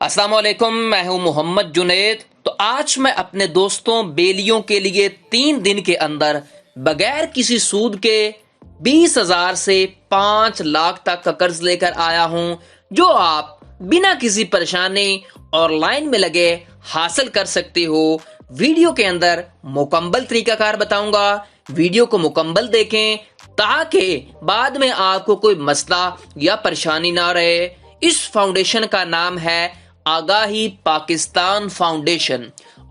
अस्सलाम वालेकुम, मैं हूं मोहम्मद जुनैद। तो आज मैं अपने दोस्तों बेलियों के लिए 3 दिन के अंदर बगैर किसी सूद के 20,000 से 5 लाख तक का कर्ज लेकर आया हूं, जो आप बिना किसी परेशानी और लाइन में लगे हासिल कर सकते हो। वीडियो के अंदर मुकम्मल तरीकाकार बताऊंगा, वीडियो को मुकम्मल देखें ताकि बाद में आपको कोई मसला या परेशानी ना रहे। इस फाउंडेशन का नाम है आगाही पाकिस्तान फाउंडेशन।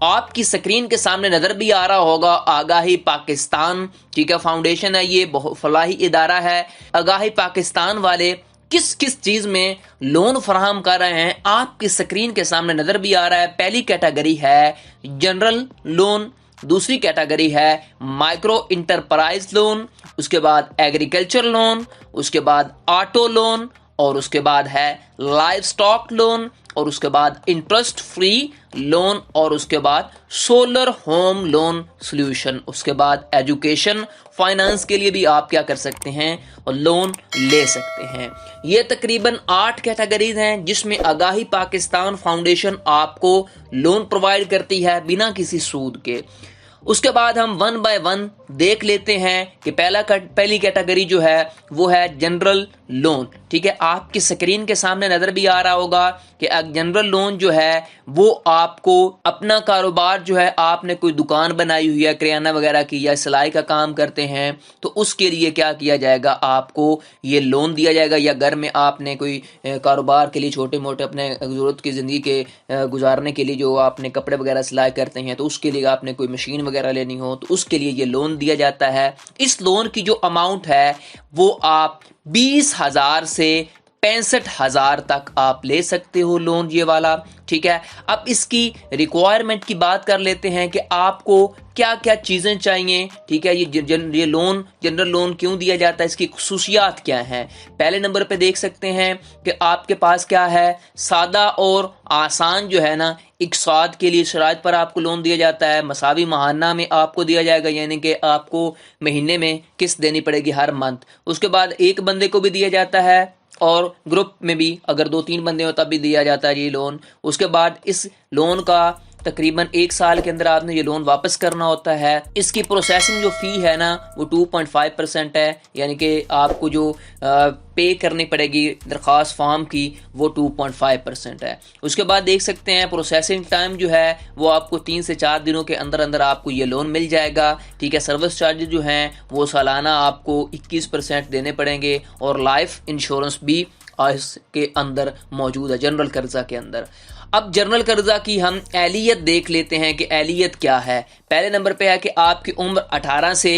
आपकी स्क्रीन के सामने नजर भी आ रहा होगा आगाही पाकिस्तान, ठीक है। फाउंडेशन है ये, फलाही इदारा है। आगाही पाकिस्तान वाले किस किस चीज में लोन फराहम कर रहे हैं आपकी स्क्रीन के सामने नजर भी आ रहा है। पहली कैटेगरी है जनरल लोन, दूसरी कैटेगरी है माइक्रो इंटरप्राइज लोन, उसके बाद एग्रीकल्चर लोन, उसके बाद ऑटो लोन, और उसके बाद है लाइव स्टॉक लोन, और उसके बाद इंटरेस्ट फ्री लोन, और उसके बाद सोलर होम लोन सॉल्यूशन। उसके बाद एजुकेशन फाइनेंस के लिए भी आप क्या कर सकते हैं और लोन ले सकते हैं। ये तकरीबन 8 कैटेगरीज हैं जिसमें आगाही पाकिस्तान फाउंडेशन आपको लोन प्रोवाइड करती है बिना किसी सूद के। उसके बाद हम 1 बाय 1 देख लेते हैं कि पहली कैटेगरी जो है वो है जनरल लोन, ठीक है। आपकी स्क्रीन के सामने नजर भी आ रहा होगा कि जनरल लोन जो है वो आपको अपना कारोबार जो है, आपने कोई दुकान बनाई हुई है किराना वगैरह की या सिलाई का काम करते हैं, तो उसके लिए क्या किया जाएगा, आपको ये लोन दिया जाएगा। या घर में आपने कोई कारोबार के लिए छोटे मोटे अपने जरूरत की जिंदगी के गुजारने के लिए जो आपने कपड़े वगैरह सिलाई करते हैं, तो उसके लिए आपने कोई मशीन वगैरह लेनी हो तो उसके लिए ये लोन दिया जाता है। इस लोन की जो अमाउंट है वो आप 20,000 से 65,000 तक आप ले सकते हो लोन ये वाला, ठीक है। अब इसकी रिक्वायरमेंट की बात कर लेते हैं कि आपको क्या क्या चीजें चाहिए, ठीक है। ये लोन जनरल लोन क्यों दिया जाता है, इसकी खुसूसियात क्या हैं। पहले नंबर पे देख सकते हैं कि आपके पास क्या है, सादा और आसान जो है ना इकसाद के लिए शराइत पर आपको लोन दिया जाता है। मसावी महाना में आपको दिया जाएगा, यानी कि आपको महीने में किस्त देनी पड़ेगी हर मंथ। उसके बाद एक बंदे को भी दिया जाता है और ग्रुप में भी अगर 2-3 बंदे हो तब भी दिया जाता है ये लोन। उसके बाद इस लोन का तकरीबन 1 साल के अंदर आपने ये लोन वापस करना होता है। इसकी प्रोसेसिंग जो फी है ना वो 2.5% है, यानी कि आपको जो पे करनी पड़ेगी दरख्वास्त फॉर्म की वो 2.5% है। उसके बाद देख सकते हैं प्रोसेसिंग टाइम जो है वो आपको 3 से 4 दिनों के अंदर अंदर आपको ये लोन मिल जाएगा, ठीक है। सर्विस चार्जेस जो हैं वो सालाना आपको 21% देने पड़ेंगे, और लाइफ इंश्योरेंस भी इसके अंदर मौजूद है जनरल कर्जा के अंदर। अब जनरल कर्जा की हम एहलियत देख लेते हैं कि एहलियत क्या है। पहले नंबर पे है कि आपकी उम्र 18 से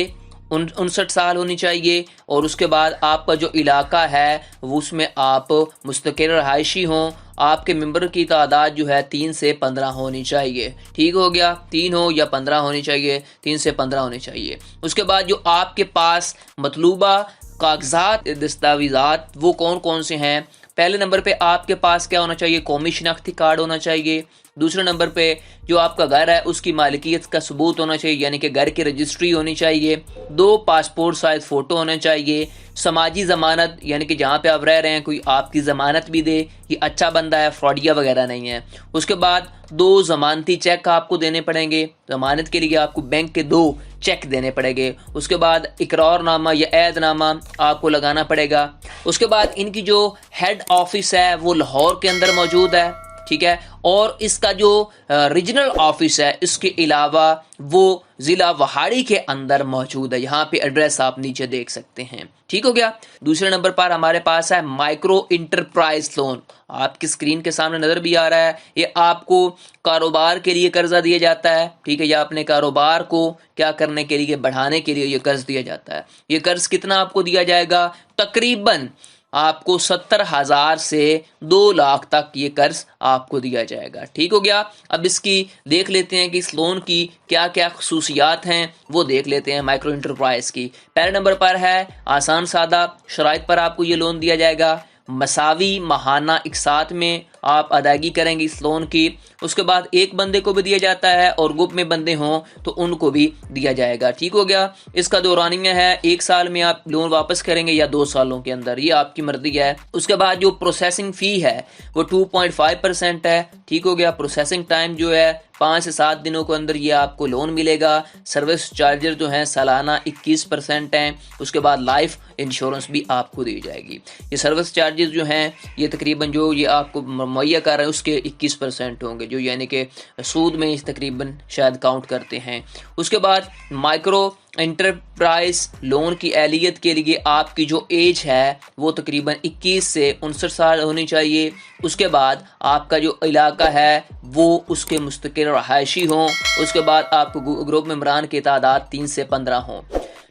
59 साल होनी चाहिए, और उसके बाद आपका जो इलाका है उसमें आप मुस्तकिल रहायशी हों। आपके मेंबर की तादाद जो है 3 से 15 होनी चाहिए, ठीक हो गया। 3 हो या 15 होनी चाहिए, 3 से 15 होनी चाहिए। उसके बाद जो आपके पास मतलूबा कागजात दस्तावेजात वो कौन कौन से हैं। पहले नंबर पे आपके पास क्या होना चाहिए, कौमी शनाख्ती कार्ड होना चाहिए। दूसरे नंबर पे जो आपका घर है उसकी मालिकियत का सबूत होना चाहिए, यानी कि घर की रजिस्ट्री होनी चाहिए। 2 पासपोर्ट साइज फ़ोटो होने चाहिए। समाजी ज़मानत, यानी कि जहाँ पे आप रह रहे हैं कोई आपकी ज़मानत भी दे, ये अच्छा बंदा है, फ्रॉडिया वगैरह नहीं है। उसके बाद 2 ज़मानती चेक आपको देने पड़ेंगे, ज़मानत के लिए आपको बैंक के 2 चेक देने पड़ेंगे। उसके बाद इकरारनामा या ऐदनामा आपको लगाना पड़ेगा। उसके बाद इनकी जो हेड ऑफिस है वो लाहौर के अंदर मौजूद है, ठीक है। और इसका जो रीजनल ऑफिस है इसके अलावा वो जिला वहाड़ी के अंदर मौजूद है। यहाँ पे एड्रेस आप नीचे देख सकते हैं, ठीक हो गया। दूसरे नंबर पर हमारे पास है माइक्रो इंटरप्राइज लोन, आपकी स्क्रीन के सामने नजर भी आ रहा है। ये आपको कारोबार के लिए कर्जा दिया जाता है, ठीक है, या अपने कारोबार को क्या करने के लिए, बढ़ाने के लिए ये कर्ज दिया जाता है। ये कर्ज कितना आपको दिया जाएगा, तकरीबन आपको 70,000 से 2 लाख तक ये कर्ज आपको दिया जाएगा, ठीक हो गया। अब इसकी देख लेते हैं कि इस लोन की क्या क्या खसूसियात हैं, वो देख लेते हैं माइक्रो इंटरप्राइज की। पहले नंबर पर है आसान सादा शराइत पर आपको ये लोन दिया जाएगा। मसावी महाना इकसात में आप अदायगी करेंगे इस लोन की। उसके बाद एक बंदे को भी दिया जाता है और ग्रुप में बंदे हों तो उनको भी दिया जाएगा। ठीक हो गया। इसका दौरानिया है 1 साल में आप लोन वापस करेंगे या 2 सालों के अंदर, ये आपकी मर्जी है। उसके बाद जो प्रोसेसिंग फी है वो 2.5% है। ठीक हो गया। प्रोसेसिंग टाइम जो है 5 से 7 दिनों के अंदर ये आपको लोन मिलेगा। सर्विस चार्जेस जो हैं सालाना 21% हैं। उसके बाद लाइफ इंश्योरेंस भी आपको दी जाएगी। ये सर्विस चार्जेस जो हैं ये तकरीबन जो ये आपको मुहैया कर रहे हैं उसके 21% होंगे, जो यानी कि सूद में तकरीबन शायद काउंट करते हैं। उसके बाद माइक्रो एंटरप्राइज लोन की एहलियत के लिए आपकी जो एज है वो तकरीबन 21 से 59 साल होनी चाहिए। उसके बाद आपका जो इलाका है वो उसके मुस्तकिल रहायशी हों। उसके बाद आपको ग्रुप मेंबरान की तादाद 3 से 15 हों।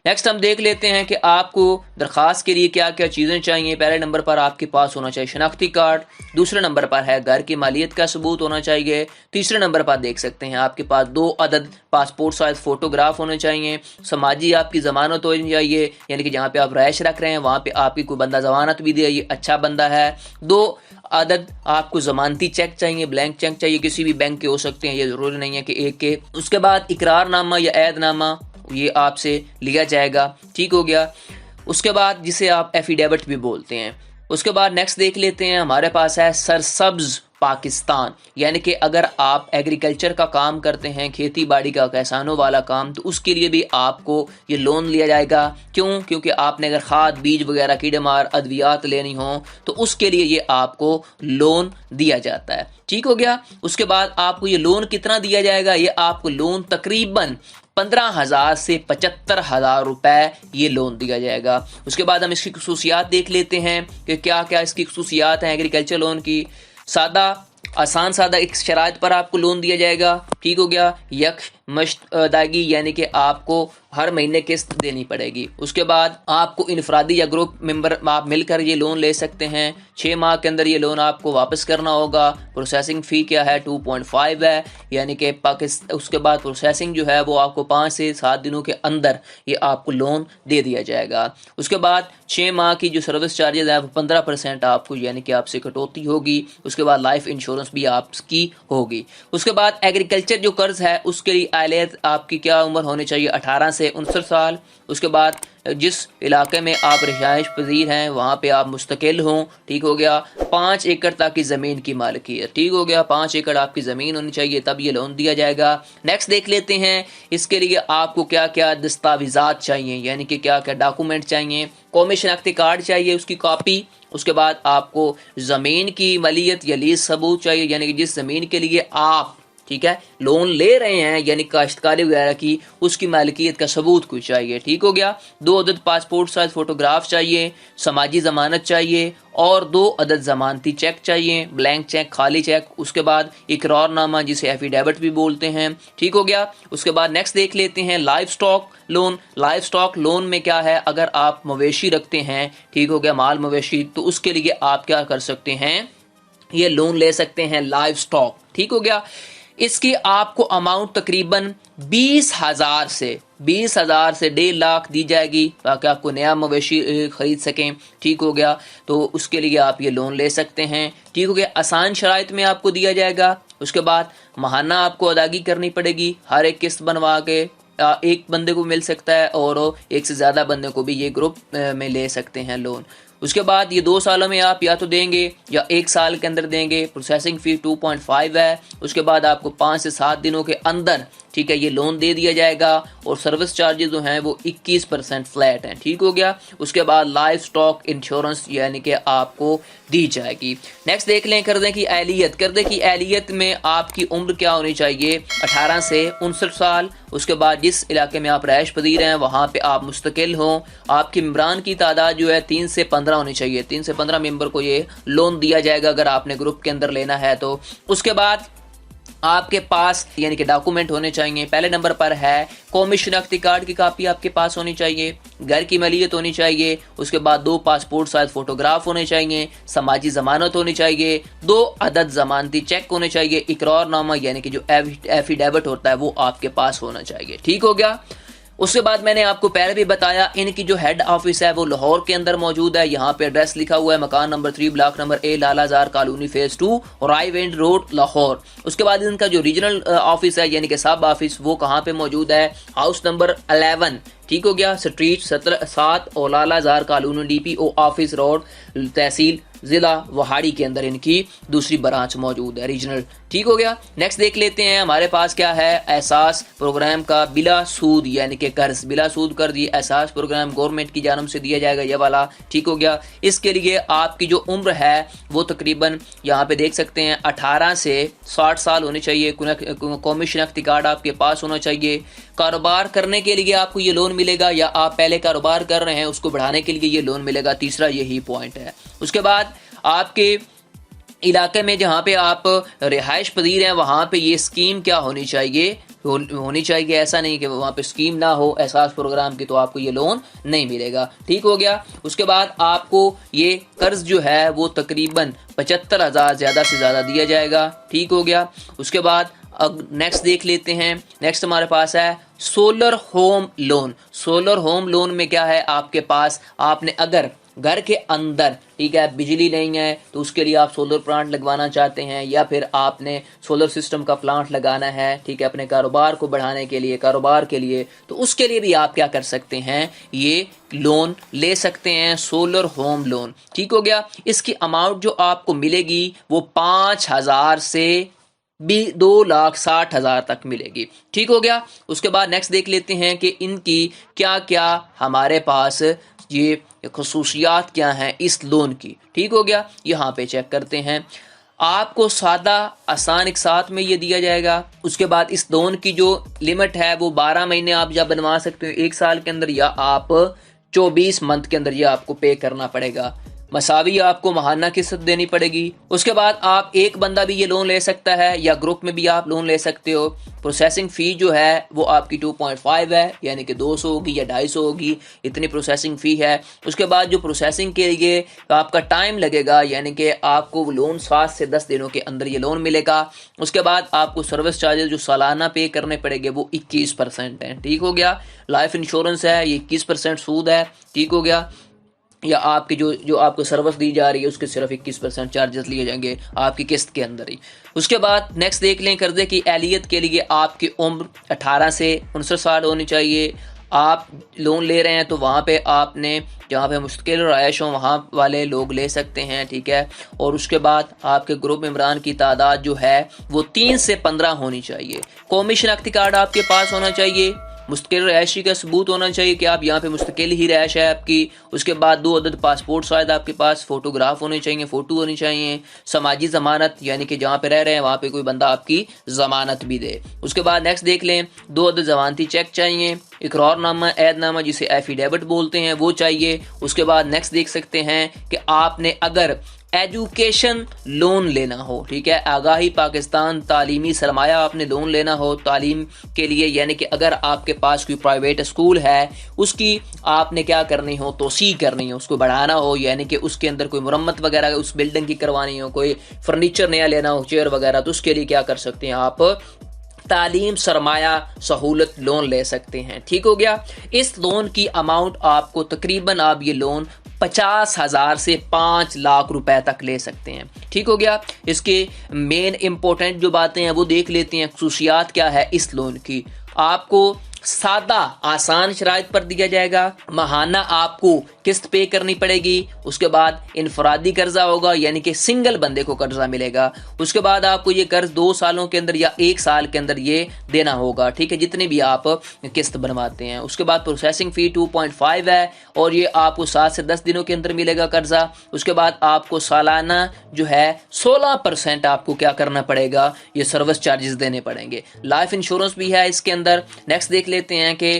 नेक्स्ट हम देख लेते हैं कि आपको दरख्वास्त के लिए क्या क्या चीज़ें चाहिए। पहले नंबर पर आपके पास होना चाहिए शनाख्ती कार्ड। दूसरे नंबर पर है घर की मालियत का सबूत होना चाहिए। तीसरे नंबर पर देख सकते हैं आपके पास 2 अदद पासपोर्ट साइज फोटोग्राफ होने चाहिए। समाजी आपकी ज़मानत होनी चाहिए, यानी कि जहाँ पे आप रहायश रख रहे हैं वहाँ पे आपकी कोई बंदा ज़मानत भी दे, ये अच्छा बंदा है। 2 अदद आपको ज़मानती चेक चाहिए, ब्लैंक चेक चाहिए, किसी भी बैंक के हो सकते हैं, ये ज़रूरी नहीं है कि एक के। उसके बाद इकरारनामा या ऐदनामा ये आपसे लिया जाएगा। ठीक हो गया। उसके बाद जिसे आप एफिडेविट भी बोलते हैं। उसके बाद नेक्स्ट देख लेते हैं, हमारे पास है सरसब्ज पाकिस्तान, यानी कि अगर आप एग्रीकल्चर का काम करते हैं, खेती बाड़ी का, किसानों वाला काम, तो उसके लिए भी आपको ये लोन लिया जाएगा। क्यों? क्योंकि आपने अगर खाद बीज वगैरह कीड़े मार अद्वियात लेनी हो तो उसके लिए ये आपको लोन दिया जाता है। ठीक हो गया। उसके बाद आपको ये लोन कितना दिया जाएगा? ये आपको लोन तकरीबन 15,000 से 75,000 रुपए ये लोन दिया जाएगा। उसके बाद हम इसकी खुसूसियात देख लेते हैं कि क्या क्या इसकी खुसूसियात हैं एग्रीकल्चर लोन की। सादा आसान सादा एक शराइत पर आपको लोन दिया जाएगा। ठीक हो गया। यकमुश्त अदायगी, यानी कि आपको हर महीने किस्त देनी पड़ेगी। उसके बाद आपको इनफरादी या ग्रुप मेंबर आप मिलकर ये लोन ले सकते हैं। 6 माह के अंदर ये लोन आपको वापस करना होगा। प्रोसेसिंग फ़ी क्या है? 2.5 है, यानी कि उसके बाद प्रोसेसिंग जो है वो आपको 5 से 7 दिनों के अंदर ये आपको लोन दे दिया जाएगा। उसके बाद 6 माह की जो सर्विस चार्जेस है वो 15% आपको यानी कि आपसे कटौती होगी। उसके बाद लाइफ इंश्योरेंस भी आपकी होगी। उसके बाद एग्रीकल्चर जो कर्ज है उसके लिए अहलियत आपकी क्या उम्र होनी चाहिए? 18 से 59 साल। उसके बाद जिस इलाके में आप रिहाइश पजीर हैं वहाँ पे आप मुस्तकिल हों। ठीक हो गया। 5 एकड़ तक की ज़मीन की मालिकी है। ठीक हो गया। 5 एकड़ आपकी ज़मीन होनी चाहिए तब ये लोन दिया जाएगा। नेक्स्ट देख लेते हैं इसके लिए आपको क्या क्या दस्तावेज़ात चाहिए, यानी कि क्या क्या डॉक्यूमेंट चाहिए। कौमी शनाख्ती कार्ड चाहिए, उसकी कॉपी। उसके बाद आपको ज़मीन की मलियत या लीज सबूत चाहिए, यानी कि जिस ज़मीन के लिए आप ठीक है लोन ले रहे हैं यानी काश्तकारी वगैरह की, उसकी मालिकियत का सबूत कुछ चाहिए। ठीक हो गया। 2 अदद पासपोर्ट साइज फोटोग्राफ चाहिए। समाजी जमानत चाहिए और 2 अदद जमानती चेक चाहिए, ब्लैंक चेक, खाली चेक। उसके बाद इकरारनामा जिसे एफिडेविट भी बोलते हैं। ठीक हो गया। उसके बाद नेक्स्ट देख लेते हैं life stock loan. Life stock loan में क्या है? अगर आप मवेशी रखते हैं, ठीक हो गया, माल मवेशी, तो उसके लिए आप क्या कर सकते हैं? ये लोन ले सकते हैं लाइफ स्टॉक। ठीक हो गया। इसकी आपको अमाउंट तकरीबन 20,000 से 1.5 लाख दी जाएगी ताकि आपको नया मवेशी खरीद सकें। ठीक हो गया। तो उसके लिए आप ये लोन ले सकते हैं। ठीक हो गया। आसान शराइत में आपको दिया जाएगा। उसके बाद माहाना आपको अदायगी करनी पड़ेगी। हर एक किस्त बनवा के एक बंदे को मिल सकता है और एक से ज़्यादा बंदे को भी ये ग्रुप में ले सकते हैं लोन। उसके बाद ये 2 सालों में आप या तो देंगे या 1 साल के अंदर देंगे। प्रोसेसिंग फ़ी 2.5 है। उसके बाद आपको 5 से 7 दिनों के अंदर ठीक है ये लोन दे दिया जाएगा और सर्विस चार्जेस जो हैं वो 21% फ्लैट हैं। ठीक हो गया। उसके बाद लाइफ स्टॉक इंश्योरेंस यानी कि आपको दी जाएगी। नेक्स्ट देख लें कर दें की एहलियत में आपकी उम्र क्या होनी चाहिए? 18 से 59 साल। उसके बाद जिस इलाके में आप रहायश पजीर हैं वहाँ पे आप मुस्तकिल हों। आपकी मेंबरान की तादाद जो है 3 से 15 होनी चाहिए। 3 से 15 मेंबर को ये लोन दिया जाएगा अगर आपने ग्रुप के अंदर लेना है तो। उसके बाद आपके पास यानी कि डॉक्यूमेंट होने चाहिए। पहले नंबर पर है कौमी शनाख्ती कार्ड की कॉपी आपके पास होनी चाहिए। घर की मलियत होनी चाहिए। उसके बाद 2 पासपोर्ट साइज फोटोग्राफ होने चाहिए। समाजी जमानत होनी चाहिए। 2 अदद जमानती चेक होने चाहिए। इकरारनामा यानी कि जो एफिडेविट होता है वो आपके पास होना चाहिए। ठीक हो गया। उसके बाद मैंने आपको पहले भी बताया, इनकी जो हेड ऑफिस है वो लाहौर के अंदर मौजूद है। यहाँ पे एड्रेस लिखा हुआ है मकान number 3 block number A Lalazar colony phase 2 Raiwind road Lahore. उसके बाद इनका जो रीजनल ऑफिस है यानी कि सब ऑफिस वो कहाँ पे मौजूद है, हाउस नंबर 11, ठीक हो गया, street 7 Lalazar colony DPO office road tehsil जिला वहाड़ी के अंदर इनकी दूसरी ब्रांच मौजूद है रीजनल, ठीक हो गया। नेक्स्ट देख लेते हैं हमारे पास क्या है, एहसास प्रोग्राम का बिला सूद यानी कि कर्ज, बिला सूद कर्ज, ये एहसास प्रोग्राम गवर्नमेंट की जानब से दिया जाएगा ये वाला, ठीक हो गया। इसके लिए आपकी जो उम्र है वो तकरीबन यहाँ पे देख सकते हैं 18 से 60 साल होनी चाहिए। कौमी शनाख्ती कार्ड आपके पास होना चाहिए। कारोबार करने के लिए आपको ये लोन मिलेगा, या आप पहले कारोबार कर रहे हैं उसको बढ़ाने के लिए ये लोन मिलेगा, तीसरा यही पॉइंट है। उसके बाद आपके इलाके में जहाँ पे आप रिहाइश पजीर हैं वहाँ पे ये स्कीम क्या होनी चाहिए, होनी चाहिए, ऐसा नहीं कि वहाँ पे स्कीम ना हो एहसास प्रोग्राम की तो आपको ये लोन नहीं मिलेगा, ठीक हो गया। उसके बाद आपको ये कर्ज जो है वो तकरीबन 75,000 ज़्यादा से ज़्यादा दिया जाएगा, ठीक हो गया। उसके बाद अब नेक्स्ट देख लेते हैं। नेक्स्ट हमारे पास है solar home loan. Solar home loan में क्या है, आपके पास आपने अगर घर के अंदर, ठीक है, बिजली नहीं है तो उसके लिए आप सोलर प्लांट लगवाना चाहते हैं, या फिर आपने सोलर सिस्टम का प्लांट लगाना है, ठीक है, अपने कारोबार को बढ़ाने के लिए, कारोबार के लिए, तो उसके लिए भी आप क्या कर सकते हैं, ये लोन ले सकते हैं, सोलर होम लोन, ठीक हो गया। इसकी अमाउंट जो आपको मिलेगी वो 5,000 से भी 2,60,000 तक मिलेगी, ठीक हो गया। उसके बाद नेक्स्ट देख लेते हैं कि इनकी क्या क्या हमारे पास ये खसूसियात क्या हैं इस लोन की, ठीक हो गया। यहाँ पे चेक करते हैं, आपको सादा आसान एक साथ में ये दिया जाएगा। उसके बाद इस लोन की जो लिमिट है वो 12 महीने आप या बनवा सकते हो 1 साल के अंदर, या आप 24 मंथ के अंदर ये आपको पे करना पड़ेगा। मसावी आपको महाना किस्त देनी पड़ेगी। उसके बाद आप एक बंदा भी ये लोन ले सकता है या ग्रुप में भी आप लोन ले सकते हो। प्रोसेसिंग फ़ी जो है वो आपकी 2.5 है, यानी कि 200 होगी या 250 होगी, इतनी प्रोसेसिंग फ़ी है। उसके बाद जो प्रोसेसिंग के लिए आपका टाइम लगेगा, यानी कि आपको लोन 7 से 10 दिनों के अंदर ये लोन मिलेगा। उसके बाद आपको सर्विस चार्जेस जो सालाना पे करने पड़ेंगे वो 21% हैं, ठीक हो गया। लाइफ इंश्योरेंस है, ये 21% सूद है, ठीक हो गया। या आपकी जो आपको सर्विस दी जा रही है उसके सिर्फ 21% चार्जेस लिए जाएंगे आपकी किस्त के अंदर ही। उसके बाद नेक्स्ट देख लें, कर्जे की एहलियत के लिए आपकी उम्र 18 से 59 साल होनी चाहिए। आप लोन ले रहे हैं तो वहाँ पे आपने जहाँ पे मुश्किल रहायश हो वहाँ वाले लोग ले सकते हैं, ठीक है। और उसके बाद आपके ग्रुप मेंबरान की तादाद जो है वो 3 से 15 होनी चाहिए। कौमी शनाख्ती कार्ड आपके पास होना चाहिए। मुस्तकिल रहायशी का सबूत होना चाहिए कि आप यहाँ पे मुस्तकिल ही रहायश है आपकी। उसके बाद 2 अदद पासपोर्ट शायद आपके पास, फोटोग्राफ होने चाहिए, फ़ोटो होनी चाहिए। समाजी ज़मानत, यानी कि जहाँ पे रह रहे हैं वहाँ पे कोई बंदा आपकी ज़मानत भी दे। उसके बाद नेक्स्ट देख लें, 2 अदद ज़मानती चेक चाहिए। इकरारनामा, ऐदनामा जिसे एफिडेविट बोलते हैं वो चाहिए। उसके बाद नेक्स्ट देख सकते हैं कि आपने अगर एजुकेशन लोन लेना हो, ठीक है, आगाही पाकिस्तान तालीमी सरमाया आपने लोन लेना हो तालीम के लिए, यानी कि अगर आपके पास कोई प्राइवेट स्कूल है उसकी आपने क्या करनी हो, तोसी करनी हो, उसको बढ़ाना हो, यानी कि उसके अंदर कोई मुरम्मत वगैरह उस बिल्डिंग की करवानी हो, कोई फर्नीचर नया लेना हो, चेयर वगैरह, तो उसके लिए क्या कर सकते हैं आप तालीम सरमाया सहूलत लोन ले सकते हैं, ठीक हो गया। इस लोन की अमाउंट आपको तकरीबन आप ये लोन 50,000 से 5 लाख रुपए तक ले सकते हैं, ठीक हो गया। इसके मेन इंपॉर्टेंट जो बातें हैं वो देख लेते हैं। खुसूसियात क्या है इस लोन की, आपको सादा आसान शराइत पर दिया जाएगा। महाना आपको किस्त पे करनी पड़ेगी। उसके बाद इनफरादी कर्जा होगा, यानी कि सिंगल बंदे को कर्जा मिलेगा। उसके बाद आपको ये कर्ज 2 सालों के अंदर या 1 साल के अंदर ये देना होगा, ठीक है, जितने भी आप किस्त बनवाते हैं। उसके बाद प्रोसेसिंग फ़ी 2.5 है और ये आपको 7 से 10 दिनों के अंदर मिलेगा कर्जा। उसके बाद आपको सालाना जो है 16% आपको क्या करना पड़ेगा, ये सर्विस चार्जेस देने पड़ेंगे। लाइफ इंश्योरेंस भी है इसके अंदर। नेक्स्ट देख लेते हैं कि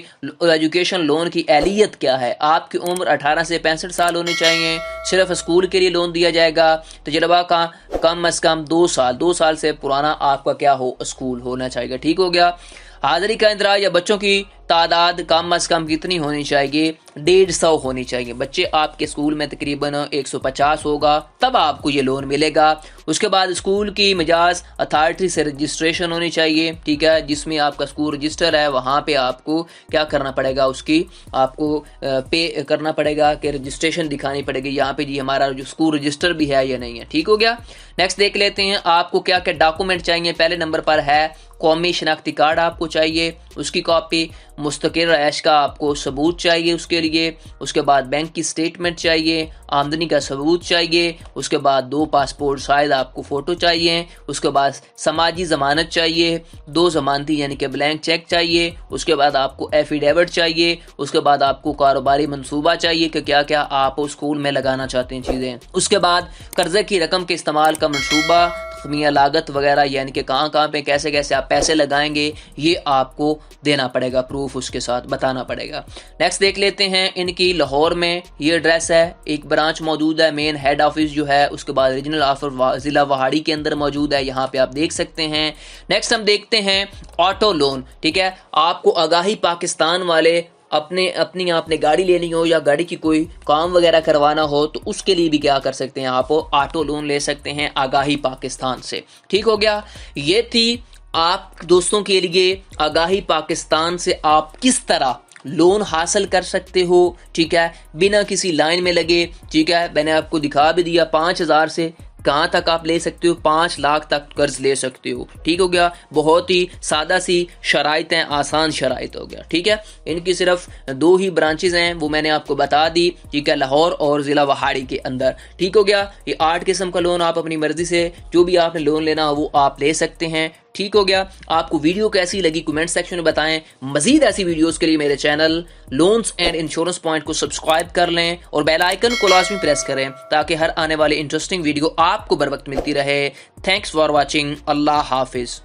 एजुकेशन लोन की एहलियत क्या है। आपकी उम्र 18 से 65 साल होनी चाहिए। सिर्फ स्कूल के लिए लोन दिया जाएगा। तजर्बा का कम अज कम 2 साल से पुराना आपका क्या हो, स्कूल होना चाहिए, ठीक हो गया। हाजिरी का इंतजार या बच्चों की तादाद कम अज कम कितनी होनी चाहिए? 150 होनी चाहिए। बच्चे आपके स्कूल में तकरीबन 150 होगा तब आपको ये लोन मिलेगा। उसके बाद स्कूल की मिजाज अथॉरिटी से रजिस्ट्रेशन होनी चाहिए, ठीक है, जिसमें आपका स्कूल रजिस्टर है वहाँ पे आपको क्या करना पड़ेगा, उसकी आपको पे करना पड़ेगा कि रजिस्ट्रेशन दिखानी पड़ेगी यहाँ पे जी हमारा जो स्कूल रजिस्टर भी है या नहीं है। ठीक हो गया। नेक्स्ट देख लेते हैं आपको क्या क्या डॉक्यूमेंट चाहिए। पहले नंबर पर है कौमी शनाख्ती कार्ड आपको चाहिए, उसकी कॉपी, मुस्तकिल रहायश का आपको सबूत चाहिए उसके लिए, उसके बाद बैंक की स्टेटमेंट चाहिए, आमदनी का सबूत चाहिए, उसके बाद 2 पासपोर्ट साइज आपको फ़ोटो चाहिए, उसके बाद समाजी ज़मानत चाहिए, 2 ज़मानती यानी कि ब्लैंक चेक चाहिए, उसके बाद आपको एफिडेविट चाहिए, उसके बाद आपको कारोबारी मंसूबा चाहिए कि क्या क्या आप स्कूल में लगाना चाहते हैं चीज़ें, उसके बाद कर्जे की रकम के इस्तेमाल का मंसूबा, तखमीया लागत वगैरह यानी कि कहाँ पे कैसे कैसे आप पैसे लगाएंगे ये आपको देना पड़ेगा, प्रूफ उसके साथ बताना पड़ेगा। नेक्स्ट देख लेते हैं इनकी लाहौर में ये एड्रेस है, एक ब्रांच मौजूद है, मेन हेड ऑफिस जो है, उसके बाद रीजनल ऑफिस ज़िला वहाड़ी के अंदर मौजूद है, यहाँ पे आप देख सकते हैं। नेक्स्ट हम देखते हैं ऑटो लोन, ठीक है, आपको आगाही पाकिस्तान वाले अपनी आपने गाड़ी लेनी हो या गाड़ी की कोई काम वगैरह करवाना हो तो उसके लिए भी क्या कर सकते हैं, आप ऑटो लोन ले सकते हैं आगाही पाकिस्तान से। ठीक हो गया। ये थी आप दोस्तों के लिए आगाही पाकिस्तान से आप किस तरह लोन हासिल कर सकते हो, ठीक है, बिना किसी लाइन में लगे। ठीक है, मैंने आपको दिखा भी दिया 5,000 से कहाँ तक आप ले सकते हो, 5 लाख तक कर्ज ले सकते हो। ठीक हो गया। बहुत ही सादा सी शराइत हैं, आसान शराइत हो गया। ठीक है, इनकी सिर्फ 2 ही ब्रांचेज हैं, वो मैंने आपको बता दी, ठीक है, लाहौर और ज़िला वहाड़ी के अंदर। ठीक हो गया। ये 8 किस्म का लोन आप अपनी मर्जी से जो भी आपने लोन लेना हो वो आप ले सकते हैं। ठीक हो गया। आपको वीडियो कैसी लगी कमेंट सेक्शन में बताएं। मजीद ऐसी वीडियोस के लिए मेरे channel loans and insurance point को सब्सक्राइब कर लें और बेल आइकन को लाजमी प्रेस करें ताकि हर आने वाले इंटरेस्टिंग वीडियो आपको बर वक्त मिलती रहे। Thanks for watching. Allah Hafiz.